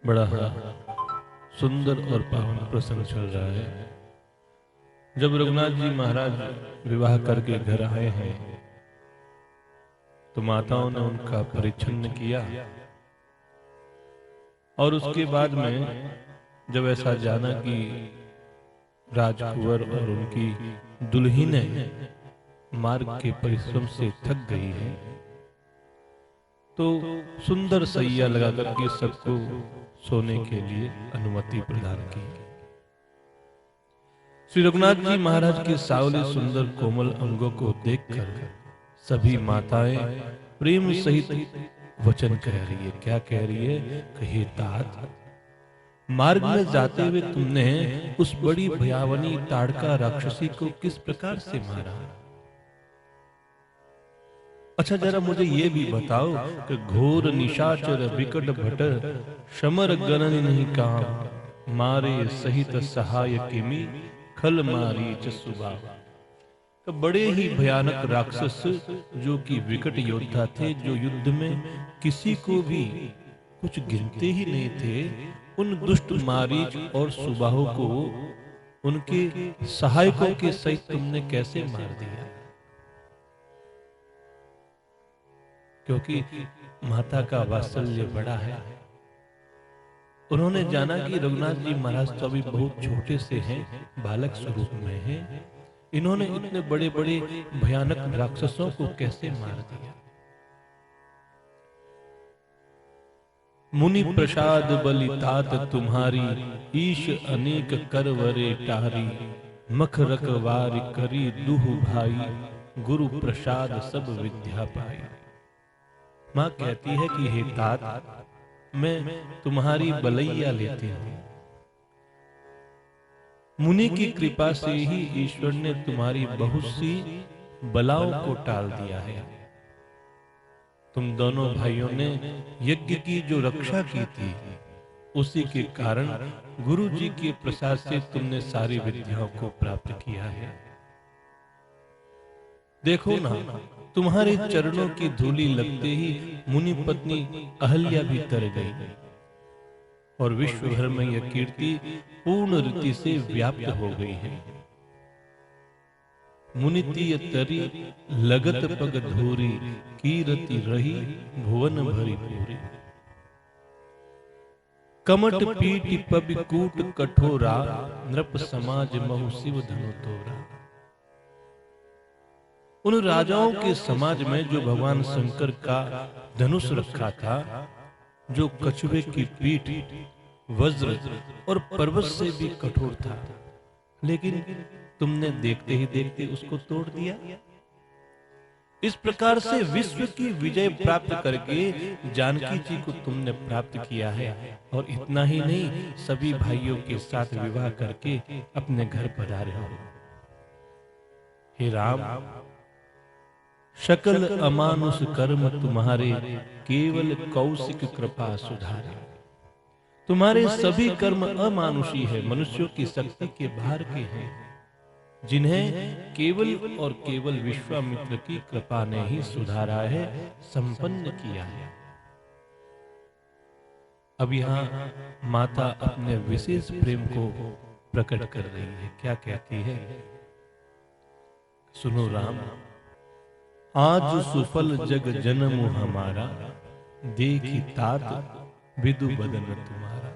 बड़ा सुंदर और पावन प्रसंग चल रहा है। जब रघुनाथ जी महाराज विवाह करके घर आए हैं तो माताओं ने उनका परिच्छन्न किया और उसके बाद में जब ऐसा जाना कि राजकुंवर और उनकी दुल्हनें मार्ग के परिश्रम से थक गई है तो सुंदर सैया लगा करके सबको सोने के लिए अनुमति प्रदान की। श्री रघुनाथ जी महाराज के सावले सुंदर कोमल अंगों को देखकर सभी माताएं प्रेम सहित वचन कह रही है। क्या कह रही है? कहे तात, मार्ग में जाते हुए तुमने उस बड़ी भयावनी ताड़का राक्षसी को किस प्रकार से मारा? अच्छा जरा मुझे ये भी बताओ कि घोर निशाचर विकट भटर शमर गणन नहीं काम, मारे सहित सहाय किमी खल मारी चुबा। तो बड़े ही भयानक राक्षस जो कि विकट योद्धा थे, जो युद्ध में किसी को भी कुछ गिनते ही नहीं थे, उन दुष्ट मारीच और सुबाहों को उनके सहायकों के सहित तुमने कैसे मार दिया? क्योंकि माता का वात्सल्य बड़ा है। उन्होंने जाना कि रघुनाथ जी महाराज तो अभी बहुत छोटे से हैं, बालक स्वरूप में हैं। इन्होंने इतने बड़े बड़े भयानक राक्षसों को कैसे मार दिया? मुनि प्रसाद बलि तात तुम्हारी, ईश अनेक करवरे टारी, मख रखवार करी दुहु भाई, गुरु प्रसाद सब विद्या पाई। माँ कहती है कि हे तात, मैं तुम्हारी बलैया लेती हूं। मुनि की कृपा से ही ईश्वर ने तुम्हारी बहुत सी बलाओं को टाल दिया है। तुम दोनों भाइयों ने यज्ञ की जो रक्षा की थी, उसी के कारण गुरु जी के प्रसाद से तुमने सारी विद्याओं को प्राप्त किया है। देखो ना, तुम्हारे चरणों की धूली लगते ही मुनि पत्नी अहल्या भी तर गई और विश्व भर में यह कीर्ति पूर्ण रीति से व्याप्त हो गई है। मुनितीय तरी लगत पग धोरी, कीरति रही भुवन भरी पूरी। कमट पीटी पबि कूट कठोरा, नृप समाज महु शिव धनु तोरा। उन राजाओं के समाज में जो भगवान शंकर का धनुष रखा था, जो कछुए की पीठ वज्र और पर्वत से भी कठोर था, लेकिन तुमने देखते ही देखते उसको तोड़ दिया। इस प्रकार से विश्व की विजय प्राप्त करके जानकी जी को तुमने प्राप्त किया है। और इतना ही नहीं, सभी भाइयों के साथ विवाह करके अपने घर पधारे हो। हे राम, शकल अमानुष कर्म तुम्हारे, केवल कौशिक कृपा सुधारे। तुम्हारे सभी कर्म अमानुषी है, मनुष्यों की शक्ति के बाहर के हैं, जिन्हें केवल और केवल विश्वामित्र की कृपा ने ही सुधारा है, संपन्न किया है। अब यहाँ माता अपने विशेष प्रेम को प्रकट कर रही है। क्या कहती है? सुनो राम, आज सुफल जग जन्म हमारा, देखी तात विदु बदन तुम्हारा।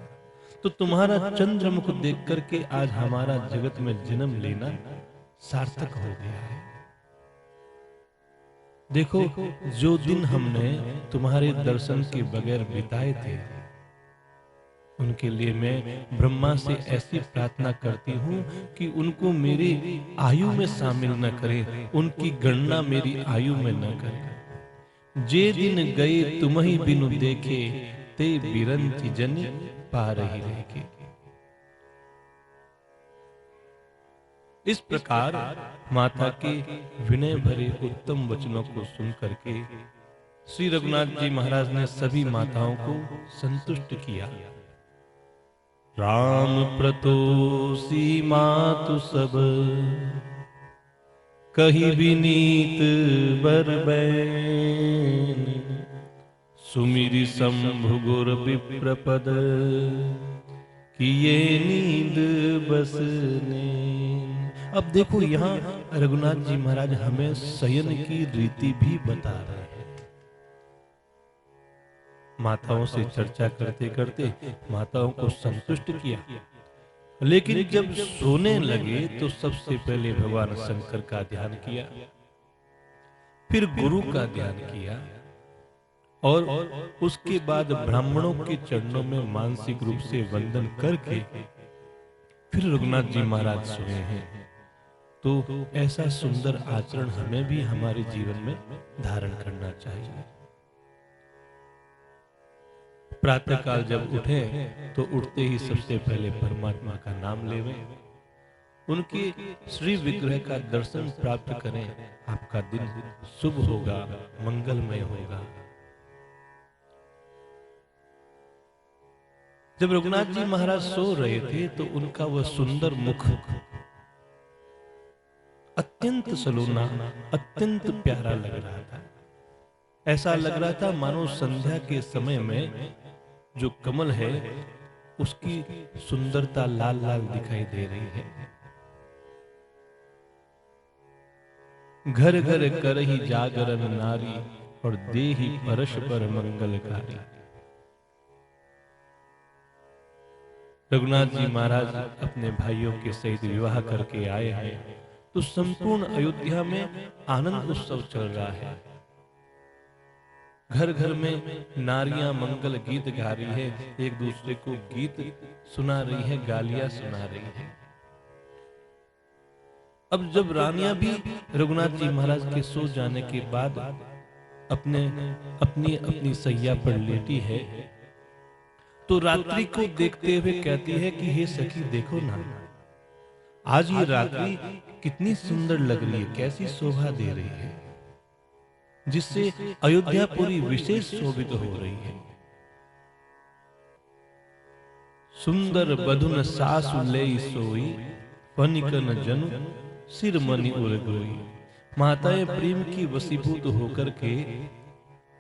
तो तुम्हारा चंद्रमुख देख करके आज हमारा जगत में जन्म लेना सार्थक हो गया है। देखो, जो दिन हमने तुम्हारे दर्शन के बगैर बिताए थे, उनके लिए मैं ब्रह्मा से ऐसी प्रार्थना करती हूँ कि उनको मेरी आयु में शामिल न करें, उनकी गणना मेरी आयु में न करें। जे दिन गए तुम ही बिनु देखे, ते बिरंती जन पा रही रहेगी। इस प्रकार माता के विनय भरे उत्तम वचनों को सुन करके श्री रघुनाथ जी महाराज ने सभी माताओं को संतुष्ट किया। राम प्रतोषी मातु सब, कही विनीत बर बैन, सुमिरि शंभु गुर विप्रपद, किए नींद बसने। अब देखो यहाँ रघुनाथ जी महाराज हमें शयन की रीति भी बता रहे हैं। माताओं से चर्चा करते करते माताओं को संतुष्ट किया, लेकिन जब सोने लगे तो सबसे पहले भगवान शंकर का ध्यान किया, फिर गुरु का ध्यान किया, और उसके बाद ब्राह्मणों के चरणों में मानसिक रूप से वंदन करके फिर रघुनाथ जी महाराज सोए हैं। तो ऐसा सुंदर आचरण हमें भी हमारे जीवन में धारण करना चाहिए। प्रातःकाल जब उठे तो उठते ही सबसे पहले परमात्मा का नाम लेवें, उनके श्री विग्रह का दर्शन प्राप्त करें। आपका दिन शुभ होगा, मंगलमय होगा। जब रघुनाथ जी महाराज सो रहे थे तो उनका वह सुंदर मुख अत्यंत सलोना, अत्यंत प्यारा लग रहा था। ऐसा लग रहा था मानो संध्या के समय में जो कमल है उसकी सुंदरता लाल लाल दिखाई दे रही है। घर घर करहि जागरण नारी, और देहि परश पर मंगलकारी। रघुनाथ जी महाराज अपने भाइयों के सहित विवाह करके आए हैं, तो संपूर्ण अयोध्या में आनंद उत्सव चल रहा है। घर घर में नारियां मंगल गीत गा रही है, एक दूसरे को गीत सुना रही है, गालियां सुना रही है। अब जब रानियां भी रघुनाथ जी महाराज के सो जाने के बाद अपने अपनी अपनी सैया पर लेटी है, तो रात्रि को देखते हुए कहती है कि हे सखी देखो ना, आज ये रात्रि कितनी सुंदर लग रही है, कैसी शोभा दे रही है, जिससे अयोध्या पूरी विशेष शोभित हो रही है। सुंदर बधुन सासु लेई सोई, फनिकन जनु सिर मनि उर गोई। माताएं प्रेम की वशीभूत होकर के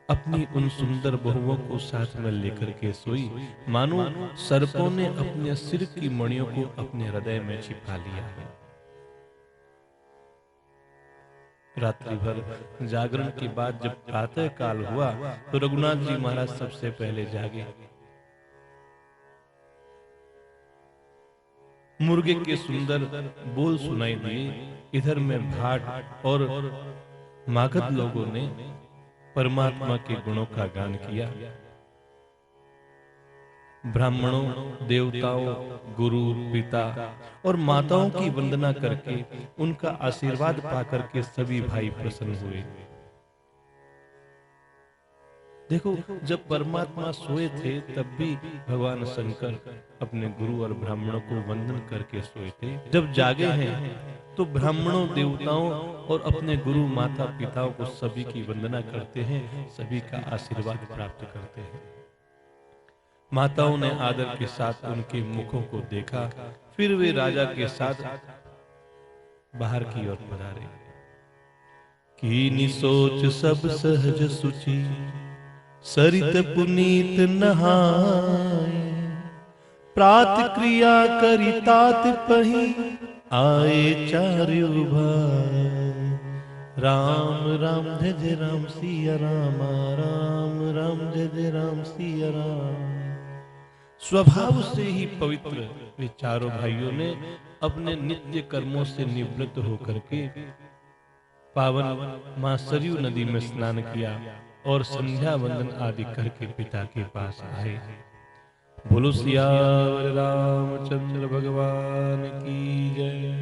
अपनी उन सुंदर बहुओं को साथ में लेकर के सोई, मानो सर्पों ने अपने सिर की मणियों को अपने हृदय में छिपा लिया है। रात्रि भर जागरण के बाद जब प्रातः काल हुआ तो रघुनाथ जी महाराज सबसे पहले जागे। मुर्गे के सुंदर बोल सुनाई दिए। इधर में भाट और मागध लोगों ने परमात्मा के गुणों का गान किया। ब्राह्मणों, देवताओं, गुरु, पिता और माताओं की वंदना करके उनका आशीर्वाद पाकर के सभी भाई प्रसन्न हुए। देखो, जब परमात्मा सोए थे तब भी भगवान शंकर अपने गुरु और ब्राह्मणों को वंदन करके सोए थे। जब जागे हैं तो ब्राह्मणों, देवताओं और अपने गुरु, माता, पिताओं को सभी की वंदना करते हैं, सभी का आशीर्वाद प्राप्त करते हैं। माताओं ने आदर के साथ उनके मुखों को देखा, फिर वे राजा के साथ बाहर की ओर पधारे। कीनी सोच सब सहज सुचि, सरित पुनीत नहाए। प्रात क्रिया करी तात पही, आए चार्यो भाई। राम राम जय जय राम सिया राम, राम राम जय जय राम सिया राम। स्वभाव से ही पवित्र वे चारों भाइयों ने अपने नित्य कर्मों से निवृत्त होकर के पावन मां सरयू नदी में स्नान किया और संध्या वंदन आदि करके पिता के पास आए। बोलो सियावर रामचंद्र भगवान की जय।